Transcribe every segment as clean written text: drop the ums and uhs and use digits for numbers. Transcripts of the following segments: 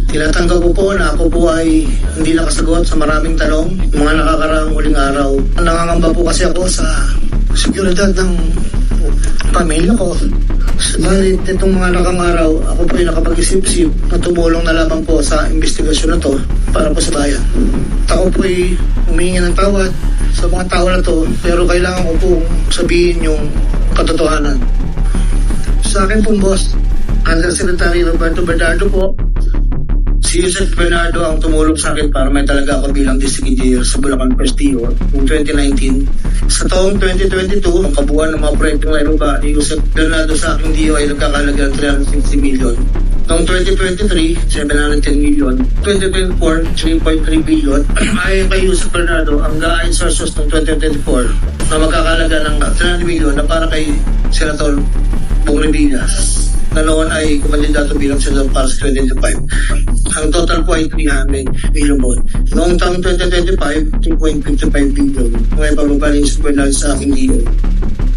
Tinatanggap ko po na ako po ay hindi nakasagot sa maraming tanong mga nakakaraang huling araw. Nangangamba po kasi ako sa seguridad ng pamilya ko. Subalit itong mga nakangaraw, ako po ay nakapag-isip-isip na tumulong na lamang po sa investigasyon na to para po sa bayan. At ako po ay humingi ng tawad sa mga tao na to, pero kailangan ko po sabihin yung katotohanan. Sa akin pong boss, Undersecretary Roberto Bernardo po, si Yusef Bernardo ang tumulong sa akin para may talaga ako bilang district engineer sa Bulacan Prestigio noong 2019. Sa taong 2022, ang kabuuan ng mga proyektong nairaba ni Yusef Bernardo sa aking DO ay nagkakalaga ng 360 million. Noong 2023, 710 million. 2024, 3.3 billion. Ayon kay Yusef Bernardo, ang gain sources ng 2024 na magkakalaga ng 300 million na para kay Senator Bong Revilla na noon ay kumandidato bilang senador para sa 2025. Ang total po ay 300 million po. Noong taong 2025, 3.55 billion. Ngayon pababaling super sa aking DO.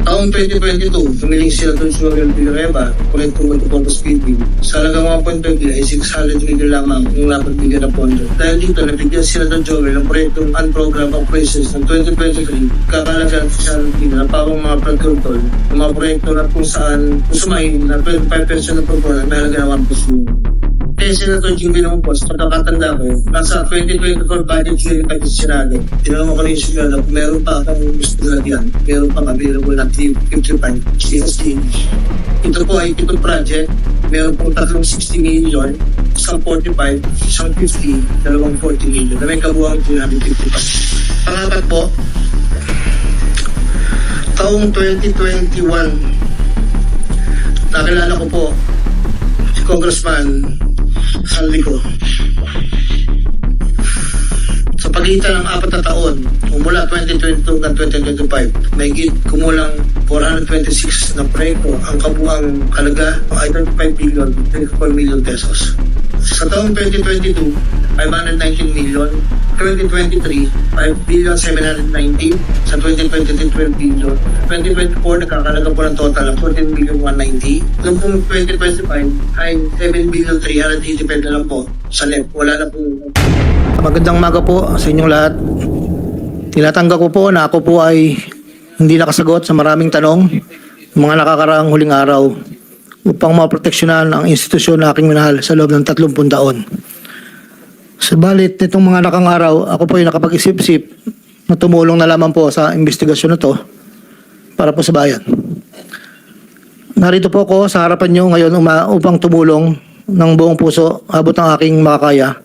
Taong 2022, humiling sila doon sa Royal Villanueva, Collector Multipurpose Building. Sa halagang 1.20 ay 600 million lamang yung napagbigyan ng pondo. Dahil dito, nabigyan sila ng Joel ng proyektong Unprogram Operations ng 2023, kakalagaan sa Salvina na pawang mga pagkultol ng mga proyekto na kung saan kusumahin na 25% ng program may halaga ng 1%. Senator Jimmy Longpos, pagkakatanda ko, nasa 2024 budget hearing kayo sa Senado. Tinanong ko rin yung Senado kung meron pa kang gusto lagyan, meron pa available na 55 CSD. Ito po ay itong project, meron pong 360 million, isang 45, isang 50, dalawang 40 million, na may kabuhang 355. Pangapat po, taong 2021, nakilala ko po si Congressman Saldico. Sa pagitan ng 4 na taon, mula 2022 hanggang 2025, may kumulang 426 na proyekto ang kabuang halaga ay 25 billion, 24 million pesos. Sa taong 2022, 519 million, 2023, 5 billion 790, sa 2023, 12 billion. 2024, nakakalaga po ng total ng 14 billion 190. Noong pong 2025, ay 7 billion 385 na lang po sa left. Wala na po. Magandang umaga po sa inyong lahat. Tinatanggap ko po na ako po ay hindi nakasagot sa maraming tanong mga nakakaraang huling araw upang maproteksyonan ang institusyon na aking minahal sa loob ng 30 taon. Subalit nitong mga nakang araw, ako po ay nakapag-isip-isip na tumulong na lamang po sa investigasyon na to para po sa bayan. Narito po ako sa harapan nyo ngayon upang tumulong ng buong puso abot ang aking makakaya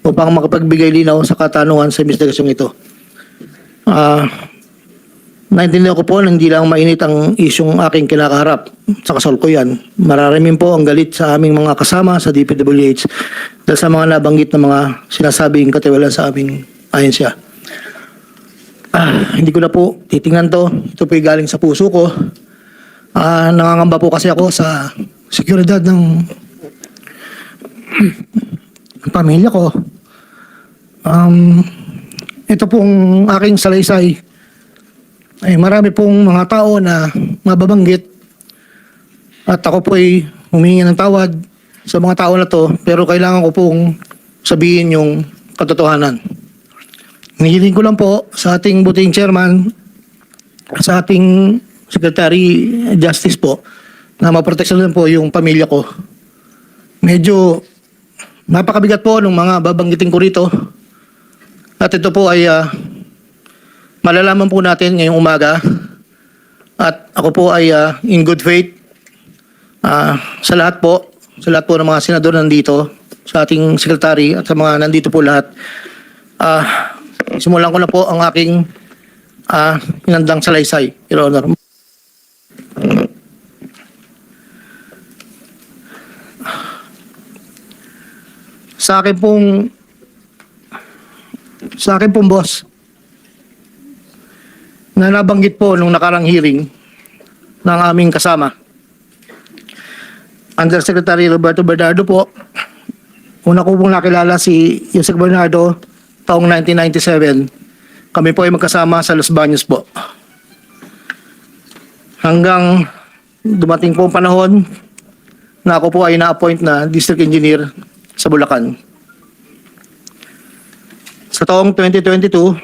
upang makapagbigay linaw sa katanungan sa investigasyon ito. Naintindihan ko po na hindi lang mainit ang isyong aking kinakaharap sa kasalukuyan. Mararamin po ang galit sa aming mga kasama sa DPWH dahil sa mga nabanggit na mga sinasabing katiwalaan sa aming ahensya. Hindi ko na po titingnan to. Ito po galing sa puso ko. Nangangamba po kasi ako sa seguridad ng pamilya ko. Ito pong aking salaysay ay marami pong mga tao na mababanggit at ako po ay humingi ng tawad sa mga tao na to, pero kailangan ko pong sabihin yung katotohanan. Hinihiling ko lang po sa ating buting chairman, sa ating Secretary Justice po, na maproteksyonan po yung pamilya ko. Medyo napakabigat po ng mga babanggitin ko rito. At ito po ay malalaman po natin ngayong umaga. At ako po ay in good faith sa lahat po ng mga senador nandito, sa ating secretary at sa mga nandito po lahat. Simulan ko na po ang aking inandang salaysay, Your Honor. Sa akin pong boss, na nabanggit po nung nakarang hearing ng aming kasama, Undersecretary Roberto Bernardo po. Una ko pong nakilala si Yusef Bernardo taong 1997. Kami po ay magkasama sa Los Baños po. Hanggang dumating po ang panahon na ako po ay na-appoint na district engineer sa Bulacan. Sa taong 2022,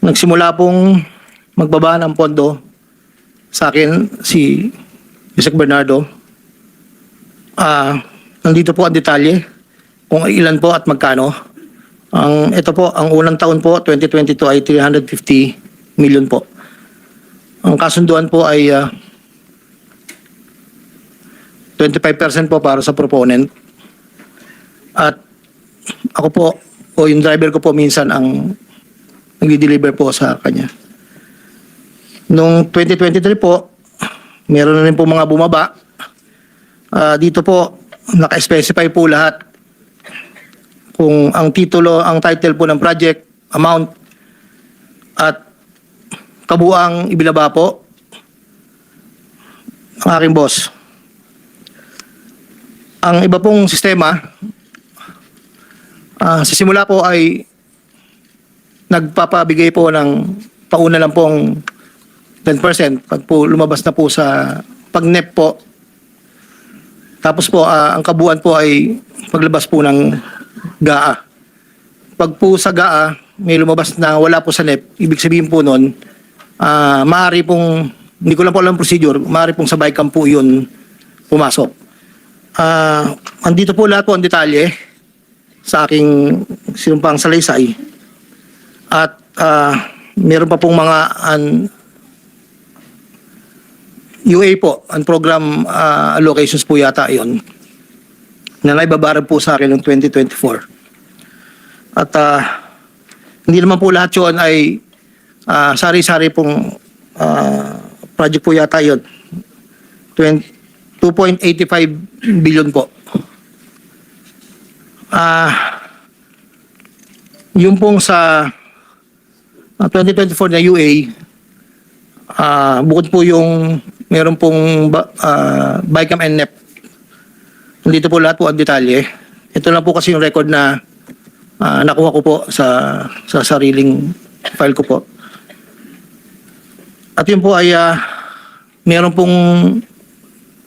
nagsimula pong magbaba ng pondo sa akin si Yusek Bernardo. Nandito po ang detalye kung ilan po at magkano. Ito po, ang unang taon po, 2022 ay 350 million po. Ang kasunduan po ay 25% po para sa proponent. At ako po, o yung driver ko po minsan ang nag-deliver po sa kanya. Noong 2023 po, meron na rin po mga bumaba. Dito po, naka-specify po lahat kung ang titulo, ang title po ng project, amount, at kabuang ibinaba po ang aking boss. Ang iba pong sistema, sa simula po ay nagpapabigay po ng pauna lang pong 10% pag po lumabas na po sa pag-NEP po. Tapos po ang kabuuan po ay paglabas po ng GAA. Pag po sa GAA may lumabas na wala po sa NEP, ibig sabihin po nun, maaari pong, hindi ko lang po alam ang procedure, maaari pong sa BICAM po yun pumasok. Andito po lahat po ang detalye sa aking sinumpang salaysay. At meron pa pong mga UA po, ang program allocations po yata yon na naibabaran po sa akin noong 2024. At hindi naman po lahat yun ay sari-sari pong project po yata yun. 2.85 billion po. Yung pong sa 2024 na UA, bukod po yung meron pong BICAM and NEP. Nandito po lahat po ang detalye. Ito lang po kasi yung record na nakuha ko po sa sariling file ko po. At yun po ay meron pong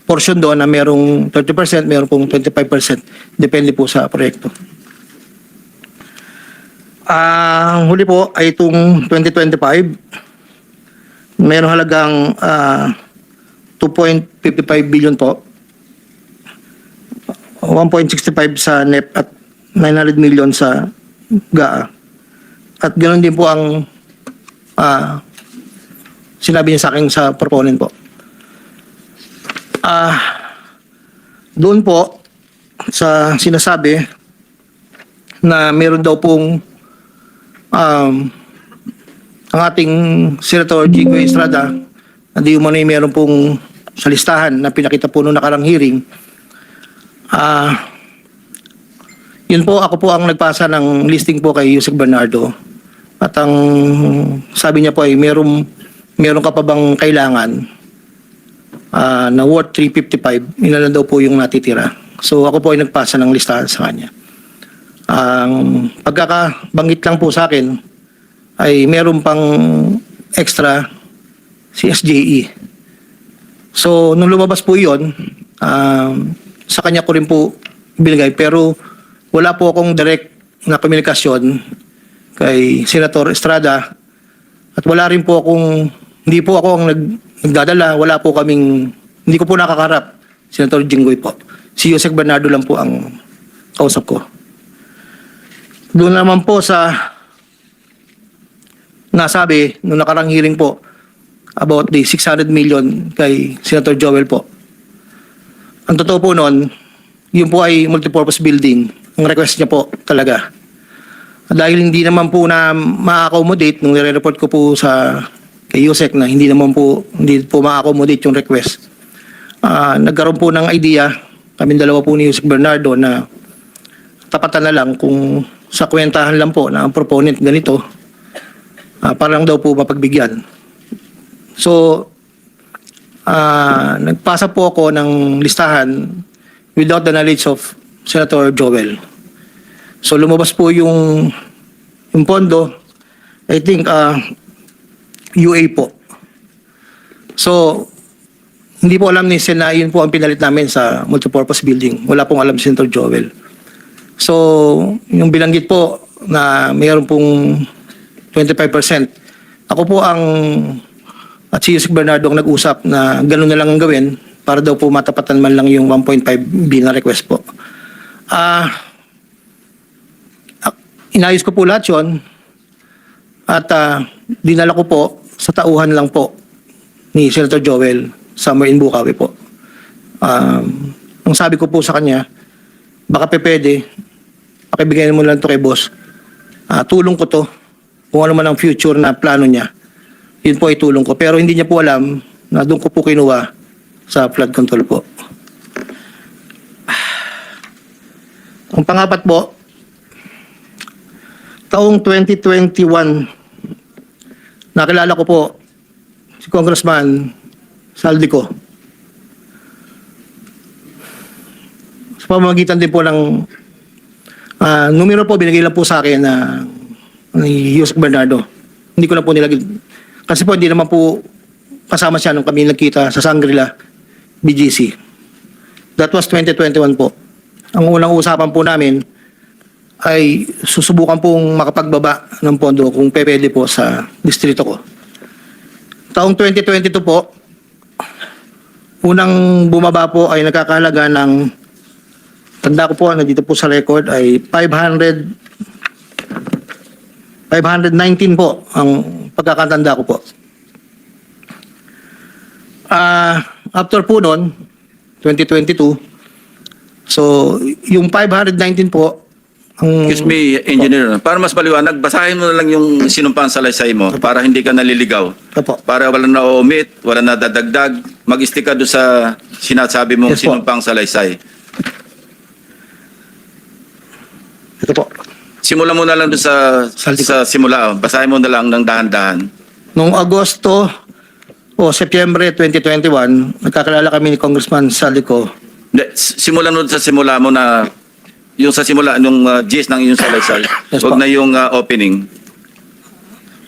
portion doon na merong 30%, meron pong 25%. Depende po sa proyekto. Ang huli po ay itong 2025. Merong halagang 2.55 billion po. 1.65 sa NEP at 900 million sa GAA. At ganoon din po ang sinabi niya sa akin sa proponent po. Doon po sa sinasabi na meron daw pong ang ating Senator Jinggoy Estrada, hindi umano meron pong sa listahan na pinakita po noong nakarang hearing. Yun po, ako po ang nagpasa ng listing po kay Yusek Bernardo. At ang sabi niya po ay meron ka pa bang kailangan na worth 355, ilan daw po yung natitira. So ako po ay nagpasa ng listahan sa kanya. Ang pagkakabanggit lang po sa akin ay meron pang extra si SJE. So nung lumabas po yun, sa kanya ko rin po binigay, pero wala po akong direct na komunikasyon kay Senator Estrada at wala rin po akong, hindi po ako ang nagdadala, wala po kaming, hindi ko po nakakarap Senator Jinggoy po. Si Yusek Bernardo lang po ang kausap ko. Doon naman po sa nasabi nung nakarang hearing po about the 600 million kay Senator Joel po. Ang totoo po noon, yun po ay multipurpose building. Ang request niya po talaga. Dahil hindi naman po na ma-accommodate nung nire-report ko po sa kay Yusek na hindi po ma-accommodate yung request. Nagkaroon po ng idea, kami dalawa po ni Yusek Bernardo na tapatan na lang kung sa kwentahan lang po na ang proponent ganito, parang daw po mapagbigyan. So, nagpasa po ako ng listahan without the knowledge of Senator Joel. So, lumabas po yung pondo, I think, UA po. So, hindi po alam ni Sen na yun po ang pinalit namin sa multipurpose building. Wala pong alam si Senator Joel. So, yung binanggit po na mayroon pong 25%, ako po at si Yusek Bernardo ang nag-usap na gano'n na lang ang gawin para daw po matapatan man lang yung 1.5 B na request po. Inayos ko po lahat yun at dinala ko po sa tauhan lang po ni Senator Joel somewhere in Bukawi po. Ang sabi ko po sa kanya, baka pwede, pakibigyan mo lang to kay boss. Tulong ko to, kung ano man ang future na plano niya, yun po ay tulong ko. Pero hindi niya po alam na doon ko po kinuha sa flood control po. Ang pangapat po, taong 2021, nakilala ko po si Congressman Saldico. Sa pamamagitan din po ng numero po, binigay lang po sa akin ni Yusek Bernardo. Hindi ko na po nilagay. Kasi po, hindi naman po kasama siya nung kami nagkita sa Shangri-La, BGC. That was 2021 po. Ang unang usapan po namin ay susubukan pong makapagbaba ng pondo kung pwede po sa distrito ko. Taong 2022 po, unang bumaba po ay nakakahalaga ng, tanda ko po, nandito po sa record, ay 519 po ang pagkakatanda ko po. After po noon, 2022, so yung 519 po, Excuse me, engineer. Para mas maliwanag, basahin mo na lang yung sinumpang salaysay mo para hindi ka naliligaw. Opo. Para wala na omit, wala na dadagdag. Mag-stick ka doon sa sinasabi mong Yes po. sinumpang salaysay. Ito po. Simula mo na lang doon sa simula. Basahin mo na lang ng dahan-dahan. Noong Agosto o Setyembre 2021, nagkakilala kami ni Congressman Saldico. Simulan mo sa simula mo na yung sa simula, nung gist ng inyong salaysay. Yes, Huwag po. na yung opening.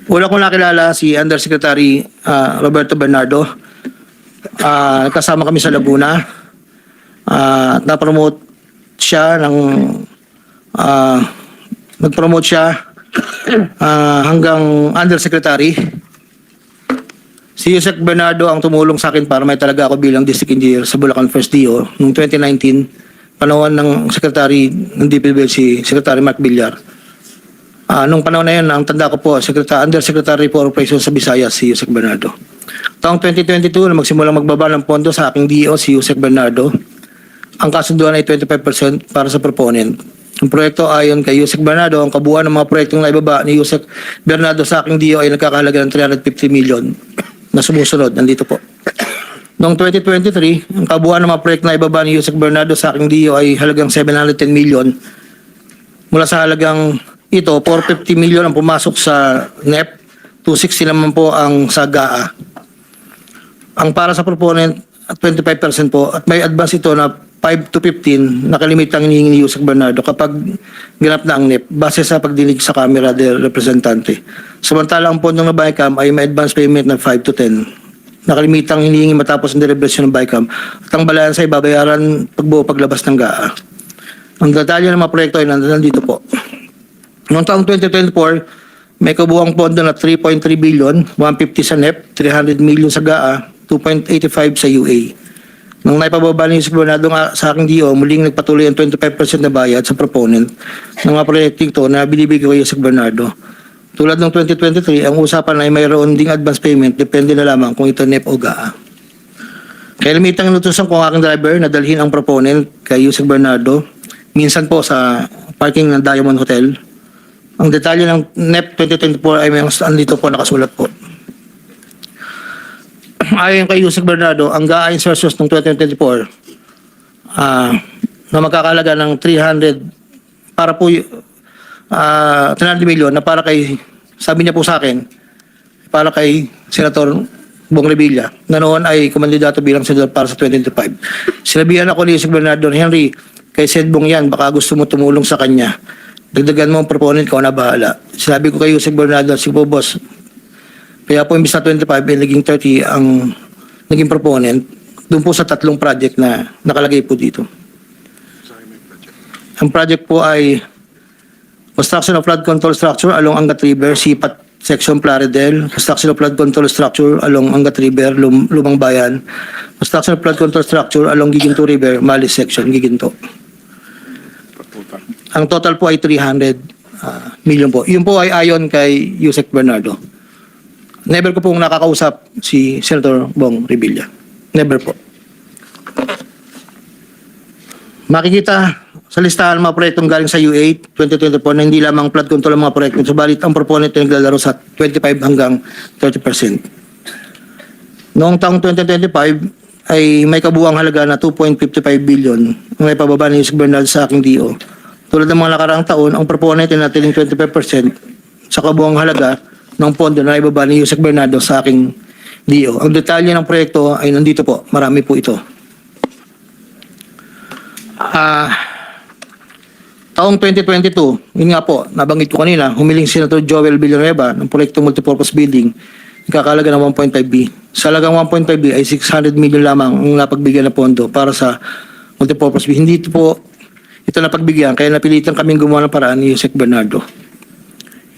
Una ko nakilala si Undersecretary Roberto Bernardo. Kasama kami sa Laguna. Na-promote siya ng nag-promote siya hanggang Undersecretary. Si Yusek Bernardo ang tumulong sa akin para may talaga ako bilang District Engineer sa Bulacan First DO noong 2019. Panahon ng Secretary ng DPWH, si Secretary Mark Villar. Nung panahon na yun, ang tanda ko po, Undersecretary for Operations sa Visayas, si Yusek Bernardo. Taong 2022, na magsimulang magbaba ng pondo sa aking DO, si Yusek Bernardo. Ang kasunduan ay 25% para sa proponent. Ang proyekto ayon kay Yusek Bernardo, ang kabuuan ng mga proyektong naibaba ni Yusek Bernardo sa aking DO ay nagkakahalaga ng 350 million na sumusunod. Nandito po. Noong 2023, ang kabuuan ng mga proyekto na ibaba ni Yusek Bernardo sa aking DO ay halagang 710 million. Mula sa halagang ito, 450 million ang pumasok sa NEP, 260 naman po ang sa GAA. Ang para sa proponent, 25% po, at may advance ito na 5 to 15, nakalimit ang hinihingi ni Yusek Bernardo kapag ganap na ang NEP, base sa pagdinig sa Kamera del Representante. Samantala, ang pondong na BICAM ay may advance payment na 5 to 10. Nakalimitang hinihingi matapos ang deliberasyon ng BICAM at ang balansa ay babayaran pagbuo paglabas ng GAA. Ang detalye ng mga proyekto ay nandito po. Noong taong 2024, may kabuuang pondo na 3.3 billion, 150 sa NEP, 300 million sa GAA, 2.85 sa UA. Nang naipababa ni Yusek Bernardo sa aking DO, muling nagpatuloy ang 25% na bayad sa proponent ng mga proyekting to na binibigay ko kay Yusek Bernardo. Tulad ng 2023, ang usapan ay mayroon ding advance payment, depende na lamang kung ito NEP o GAA. Kaya limitang inutusan ko ang aking driver na dalhin ang proponent kay Yusek Bernardo, minsan po sa parking ng Diamond Hotel. Ang detalye ng NEP 2024 ay may andito po nakasulat po. Ayon kay Yusek Bernardo, ang GAA insertions ng 2024 na magkakalaga ng 300 para po 300 million na para kay, sabi niya po sa akin, para kay Senator Bong Revilla na noon ay kumandidato bilang senador para sa 2025. Sinabihan ako ni Yusek Bernardo, Henry, kay Sed Bong yan, baka gusto mo tumulong sa kanya. Dagdagan mo ang proponent ko na bahala. Sinabi ko kay Yusek Bernardo, sige po boss, kaya po imbis na 25 ay naging 30 ang naging proponent doon po sa tatlong project na nakalagay po dito. Ang project po ay construction of flood control structure along Angat River, Sipat Section Plaridel, construction of flood control structure along Angat River, Lumang Bayan, construction of flood control structure along Giginto River, Malis Section, Giginto. Ang total po ay 300 million po. Yun po ay ayon kay Yusek Bernardo. Never ko pong nakakausap si Senator Bong Revilla. Never po. Makikita sa listahan ng mga proyektong galing sa U8 2024 na hindi lamang flood control ang mga proyekto, subalit ang proponent ay naglalaro sa 25 hanggang 30%. Noong taong 2025 ay may kabuuang halaga na 2.55 billion ang may pababa ni Yusek Bernardo sa aking DO. Tulad ng mga nakaraang taon, ang proponent ay natiling 25% sa kabuuang halaga ng pondo na ibaba ni Yusek Bernardo sa aking DO. Ang detalye ng proyekto ay nandito po. Marami po ito. Taong 2022, yun nga po, nabanggit ko kanina, humiling si Senator Joel Villanueva ng proyektong multipurpose building, ikakalaga ng 1.5B. Sa halagang 1.5B ay 600 million lamang ang napagbigyan na pondo para sa multipurpose building. Hindi ito napagbigyan, kaya napilitan kaming gumawa ng paraan ni Yusek Bernardo.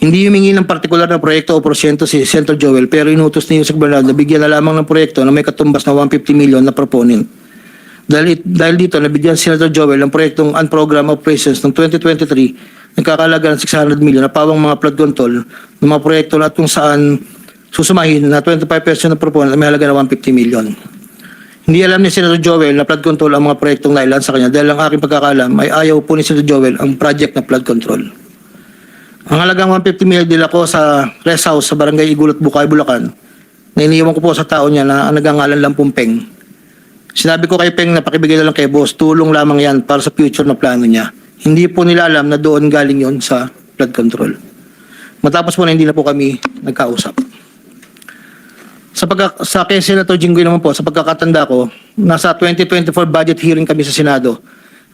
Hindi humingi ng partikular na proyekto o porsyento si Senator Joel, pero inutos ni Yusek Bernardo na bigyan na lamang ng proyekto na may katumbas na 150 million na proponent. Dahil dito, nabigyan si Senator Joel ng proyektong Unprogrammed Operations ng 2023 nagkakalaga ng 600 million na pawang mga flood control ng mga proyekto na kung saan susumahin na 25% ng proponent na may halaga na 150 million. Hindi alam ni Senator Joel na flood control ang mga proyektong nailan sa kanya dahil ang aking pagkakalam ay ayaw po ni Senator Joel ang project na flood control. Ang halagang 150 million dila ko sa rest house sa Barangay Igulot, Bukay, Bulacan na iniiwan ko po sa tao niya na ang nagangalan lang pong Peng. Sinabi ko kay Peng na pakibigay na lang kay boss, tulong lamang yan para sa future na plano niya. Hindi po nila alam na doon galing yon sa flood control. Matapos po na hindi na po kami nagkausap. Sa kay Senator Jinggoy naman po, sa pagkakatanda ko, nasa 2024 budget hearing kami sa Senado.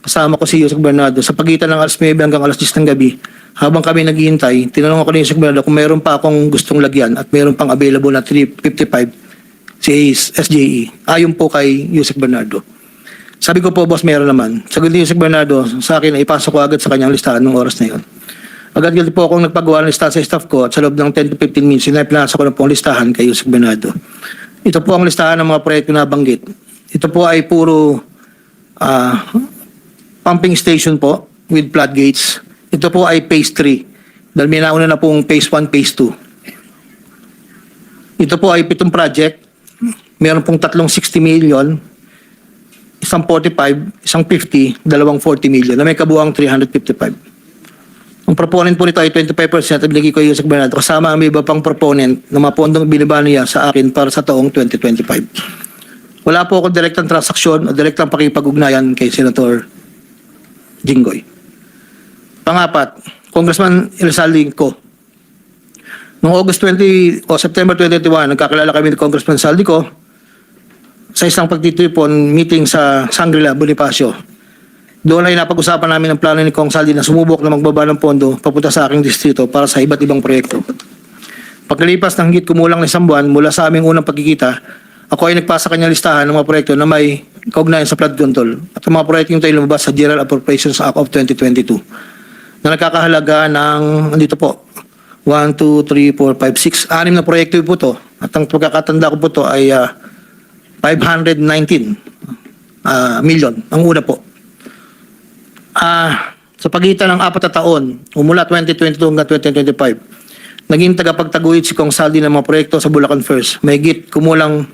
Kasama ko si Yusek Bernardo. Sa pagitan ng alas 9 hanggang alas 10 ng gabi, habang kami naghihintay, tinanong ako ni Yusek Bernardo kung meron pa akong gustong lagyan at meron pang available na 355 si SJE. Ayon po kay Yusek Bernardo. Sabi ko po, boss, meron naman. Sagot ni Yusek Bernardo sa akin ay ipasok ko agad sa kanyang listahan ng oras na yon. Agad-agad po akong nagpagawa ng listahan sa staff ko at sa loob ng 10 to 15 minutes, sinaiplasa ko na po ang listahan kay Yusek Bernardo. Ito po ang listahan ng mga proyekto na banggit. Ito po ay puro pumping station po with floodgates. Ito po ay phase 3. Dahil may nauna na pong phase 1, phase 2. Ito po ay 7 project. Meron pong 360 million, isang 45, isang 50, dalawang 40 million na may kabuang 355. Ang proponent po nito ay 25% at binigay ko yung Yusek Bernardo kasama ang may iba pang proponent na mga pondong binibano niya sa akin para sa taong 2025. Wala po ako direktang transaksyon o direktang pakipag-ugnayan kay Senator Jinggoy. Pangapat, Congressman Elsaldi ko. Noong September 2021, nagkakilala kami ni Congressman Saldico sa isang pagtitipon meeting sa Shangri-La, Bonifacio. Doon ay napag-usapan namin ang plano ni Kong Saldi na sumubok na magbaba ng pondo papunta sa aking distrito para sa iba't ibang proyekto. Pagkalipas ng higit kumulang na isang buwan mula sa aming unang pagkikita, ako ay nagpasa kanyang listahan ng mga proyekto na may kaugnayan sa flood control at ang mga proyekto ito ay lumabas sa General Appropriations Act of 2022 na nagkakahalaga ng, andito po, 1, 2, 3, 4, 5, 6. 6 na proyekto po ito. At ang pagkakatanda ko po ito ay 519 million. Ang una po. Sa pagitan ng 4 na taon, mula 2022 hanggang 2025, naging tagapagtaguyod si Kong Saldi ng mga proyekto sa Bulacan First. May higit kumulang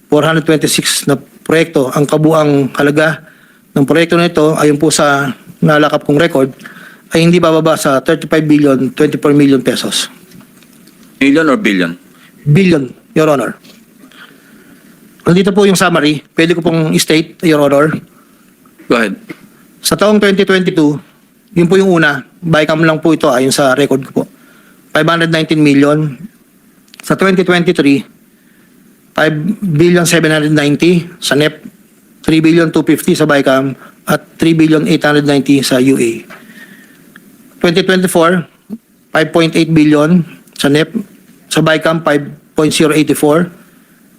426 na proyekto. Ang kabuang halaga ng proyekto na ito, ayon po sa nalakap kong record, ay hindi bababa sa 35 billion, 24 million pesos. Million or billion? Billion, Your Honor. Nandito po yung summary. Pwede ko pong state, Your Honor. Go ahead. Sa taong 2022, yun po yung una. Bycam lang po ito ayon sa record ko po. 519 million. Sa 2023, 5 billion 790 sa NEP, 3 billion 250 sa Bycam, at 3 billion 890 sa UA. 2024, 5.8 billion sa NEP, sa Bycam 5.084,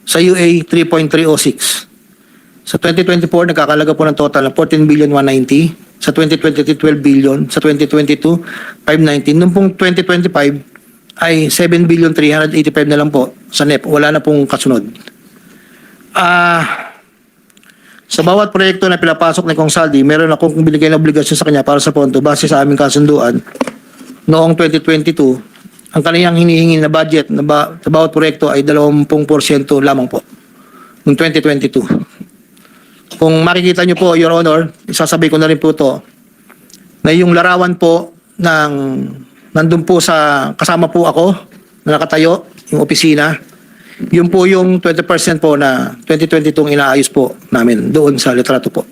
sa UA 3.306. Sa 2024, nagkakalaga po ng total ng 14 billion 190. Sa 2023, 12 billion. Sa 2022, 519. Noong pong 2025 ay 7 billion 385 na lang po sa NEP. Wala na pong kasunod. Sa bawat proyekto na pinapasok ni Kong Saldi, meron akong binigay na obligasyon sa kanya para sa pondo base sa aming kasunduan noong 2022. Ang kaniyang hinihingi na budget sa bawat proyekto ay 20% lamang po noong 2022. Kung makikita nyo po, Your Honor, isasabay ko na rin po ito, na yung larawan po nandun po sa, kasama po ako, na nakatayo, yung opisina, yun po yung 20% po na 2022 inaayos po namin doon sa litrato po.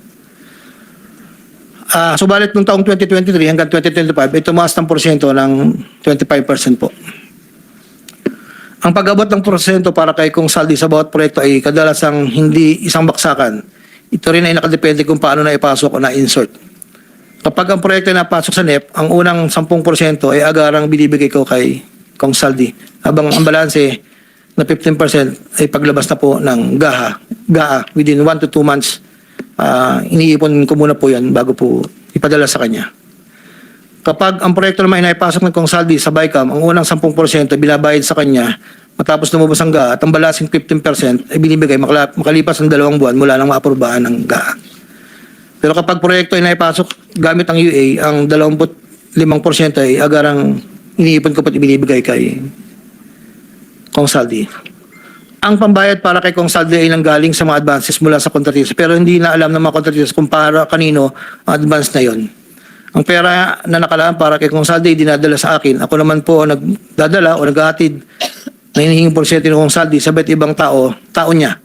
Subalit nung taong 2023 hanggang 2025, ito tumaas ng porsyento ng 25% po. Ang pag-abot ng porsyento para kay Kong Saldi sa bawat proyekto ay kadalasang hindi isang baksakan. Ito rin ay nakadepende kung paano na ipasok o na-insert. Kapag ang proyekto ay napasok sa NEP, ang unang 10% ay agarang binibigay ko kay Kong Saldi. Habang ang balanse na 15% ay paglabas na po ng GAA within 1 to 2 months. Iniipon ko muna po yan bago po ipadala sa kanya. Kapag ang proyekto naman ay naipasok ng Kong Saldi sa BICAM, ang unang 10% ay binabayad sa kanya matapos lumabas ang GAA at ang balasing 15% ay binibigay makalipas ng 2 buwan mula nang maaprubahan ng GAA. Pero kapag proyekto ay naipasok gamit ang UA, ang 25% ay agarang iniipon ko pati binibigay kay Kong Saldi. Ang pambayad para kay Kong Saldi ay nanggaling sa mga advances mula sa kontratista pero hindi na alam ng mga kontratista kung para kanino ang advance na yon. Ang pera na nakalaan para kay Kong Saldi dinadala sa akin. Ako naman po nagdadala o naghahatid na hinihinging porsyento ng Kong Saldi sa iba't ibang tao niya.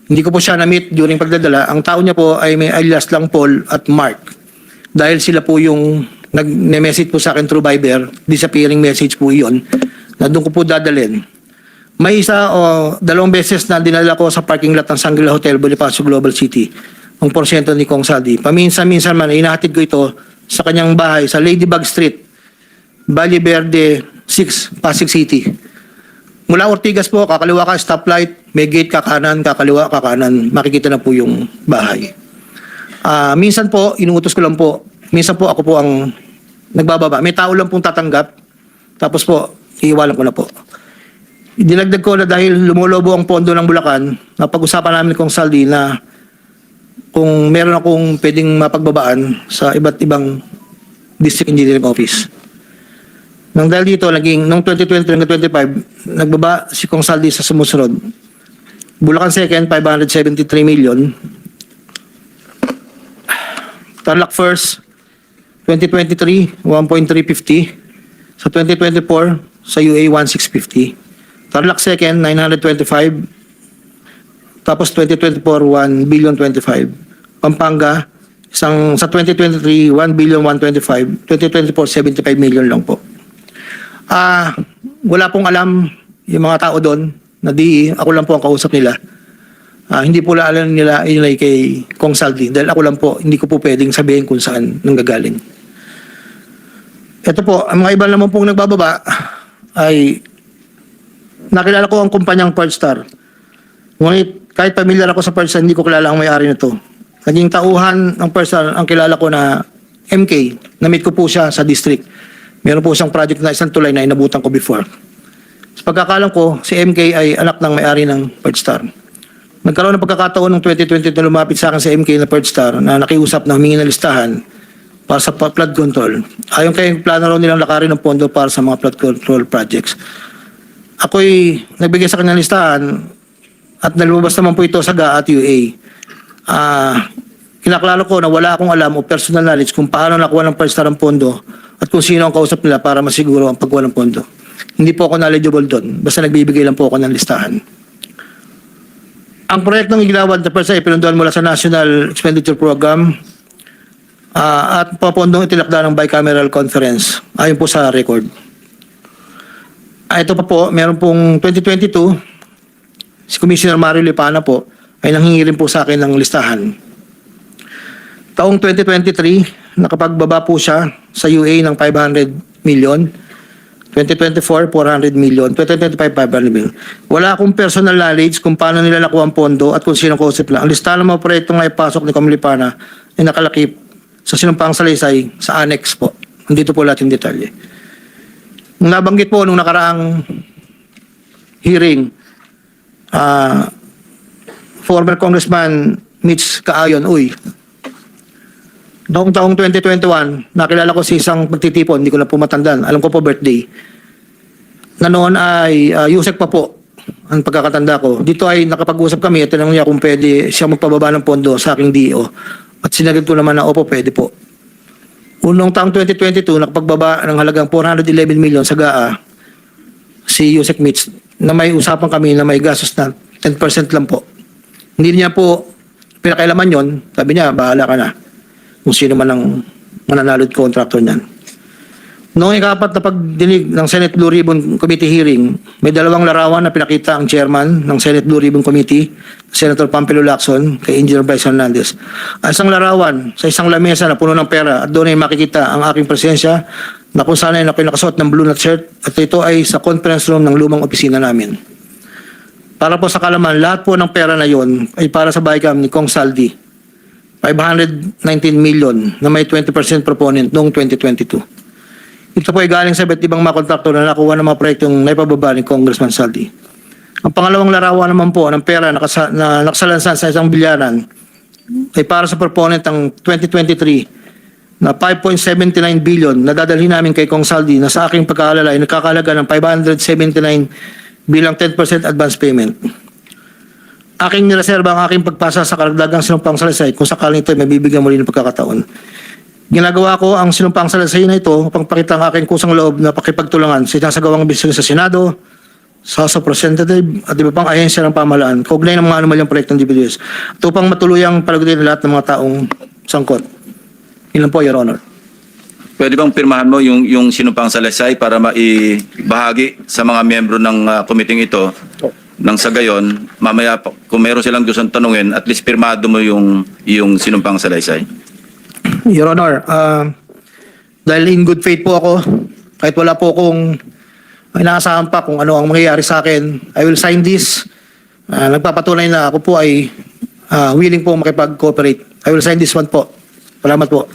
Hindi ko po siya na-meet during pagdadala. Ang tao niya po ay may alias lang Paul at Mark. Dahil sila po yung nag-message po sa akin through Viber, disappearing message po iyon, na doon ko po dadalhin. May isa o 2 beses na dinala ko sa parking lot ng Shangri-La Hotel, Bonifacio Global City, ang porsyento ni Kong Saldi. Paminsan-minsan man, inahatid ko ito sa kanyang bahay sa Ladybug Street, Valle Verde 6, Pasig City. Mula Ortigas po, kakaliwa ka, stoplight, may gate kakanan, kakaliwa, kakanan, makikita na po yung bahay. Minsan po, inuutos ko lang po, minsan po ako po ang nagbababa. May tao lang pong tatanggap, tapos po, iiwalan ko na po. Dinagdag ko na dahil lumulobo ang pondo ng Bulacan, napag-usapan namin kong Saldi na kung meron akong pwedeng mapagbabaan sa iba't ibang district engineering office. Nang dahil dito, noong 2020 hanggang 2025, nagbaba si Kong Saldi sa sumusunod. Bulacan 2nd, 573 million. Tarlac 1st, 2023, 1.350. Sa 2024, sa UA, 1.650. Tarlac 2nd, 925. Tapos 2024, 1.025 billion. Pampanga, sa 2023, 1.125 billion. 2024, 75 million lang po. Wala pong alam yung mga tao doon na ako lang po ang kausap nila. Hindi po alam nila yun ay kay Kong Saldi dahil ako lang po, hindi ko po pwedeng sabihin kung saan nanggagaling. Ito po, ang mga iba naman pong nagbababa ay nakilala ko ang kumpanyang Pearlstar. Ngunit kahit pamilyar ako sa Pearlstar, hindi ko kilala ang may-ari nito. Naging tauhan ng Pearlstar ang kilala ko na MK. Na-meet ko po siya sa district. Meron po siyang project na isang tulay na inabutan ko before. Sa pagkakalam ko, si MK ay anak ng may-ari ng Pearlstar. Nagkaroon ng pagkakataon ng 2020 na lumapit sa akin si MK na Pearlstar na nakiusap na humingi ng listahan para sa flood control. Ayon kay plano raw nilang lakarin ng pondo para sa mga flood control projects. Ako'y nagbigay sa kanyang listahan at nalumabas naman po ito sa GAA at UA. Kinaklaro ko na wala akong alam o personal knowledge kung paano nakuha ng Pearlstar ang pondo at kung sino ang kausap nila para masiguro ang pagkuha ng pondo. Hindi po ako knowledgeable doon. Basta nagbibigay lang po ako ng listahan. Ang proyektong igilawad na Pearlstar ay pinunduan mula sa National Expenditure Program at papondong itinakda ng bicameral conference ayon po sa record. Ito pa po, meron pong 2022, si Commissioner Mario Lipana po ay nanghingi rin po sa akin ng listahan. Taong 2023, nakapagbaba po siya sa UA ng 500 million. 2024, 400 million. 2025, 500 million. Wala akong personal knowledge kung paano nila nakuha ang pondo at kung sino concept lang. Ang listahan ng mga proyektong na ipasok ni Kamilipana ay nakalakip sa sinumpang salaysay sa annex po. Nandito po lahat yung detalye. Nung nabanggit po nung nakaraang hearing, former Congressman Mitch Kaayon, noong taong 2021, nakilala ko si isang pagtitipon, hindi ko na po matandaan, alam ko po birthday, na noon ay Yusek pa po ang pagkakatanda ko. Dito ay nakapag-usap kami at tinanong niya kung pwede siya magpababa ng pondo sa aking DO. At sinagot ko naman na opo, pwede po. Unong taong 2022, nakapagbaba ng halagang 411 million sa GAA si Yusek Mitch na may usapan kami na may gastos na 10% lang po. Hindi niya po pinakailaman yon. Sabi niya, bahala ka na kung sino man ang mananalod contractor niyan. Noong ikapat na pagdinig ng Senate Blue Ribbon Committee hearing, may dalawang larawan na pinakita ang chairman ng Senate Blue Ribbon Committee, Senator Pampilo Lacson, kay Engineer Bryce Hernandez. Ang isang larawan sa isang lamesa na puno ng pera at doon ay makikita ang aking presensya na kung saan ay nakasuot ng blue na shirt at ito ay sa conference room ng lumang opisina namin. Para po sa kalaman, lahat po ng pera na yon ay para sa BICAM ni Kong Saldi, 519 million na may 20% proponent noong 2022. Ito po ay galing sa iba't ibang mga kontraktor na nakuha ng mga proyektong naipababa ni Congressman Saldi. Ang pangalawang larawan naman po ng pera na nakasalansan sa isang bilyaran ay para sa proponent ng 2023 na 5.79 billion na dadalhin namin kay Kong Saldi na sa aking pagkaalala ay nakakalaga ng 579 bilang 10% advance payment. Aking nireserba ang aking pagpasa sa karagdagang sinumpang salaysay kung sakaling ito ay mabibigyan muli ng pagkakataon. Ginagawa ko ang sinumpang salaysay na ito upang pakita ang aking kusang loob na pakipagtulungan sa sinasagawang bisnis sa Senado, sa House of Representatives at iba pang ahensya ng pamahalaan, kaugnay ng mga anomalyang proyektong DPWH at upang matuluyang palagutin lahat ng mga taong sangkot. Ilan po, Your Honor. Pwede bang pirmahan mo yung sinumpang salaysay para maibahagi sa mga miyembro ng committee ito? Nang sa gayon, mamaya kung meron silang gustong tanungin, at least pirmado mo yung sinumpang salaysay. Your Honor, dahil in good faith po ako, kahit wala po akong inaasahan pa kung ano ang mangyayari sa akin, I will sign this. Nagpapatunay na ako po ay willing po makipag-cooperate. I will sign this one po. Salamat po.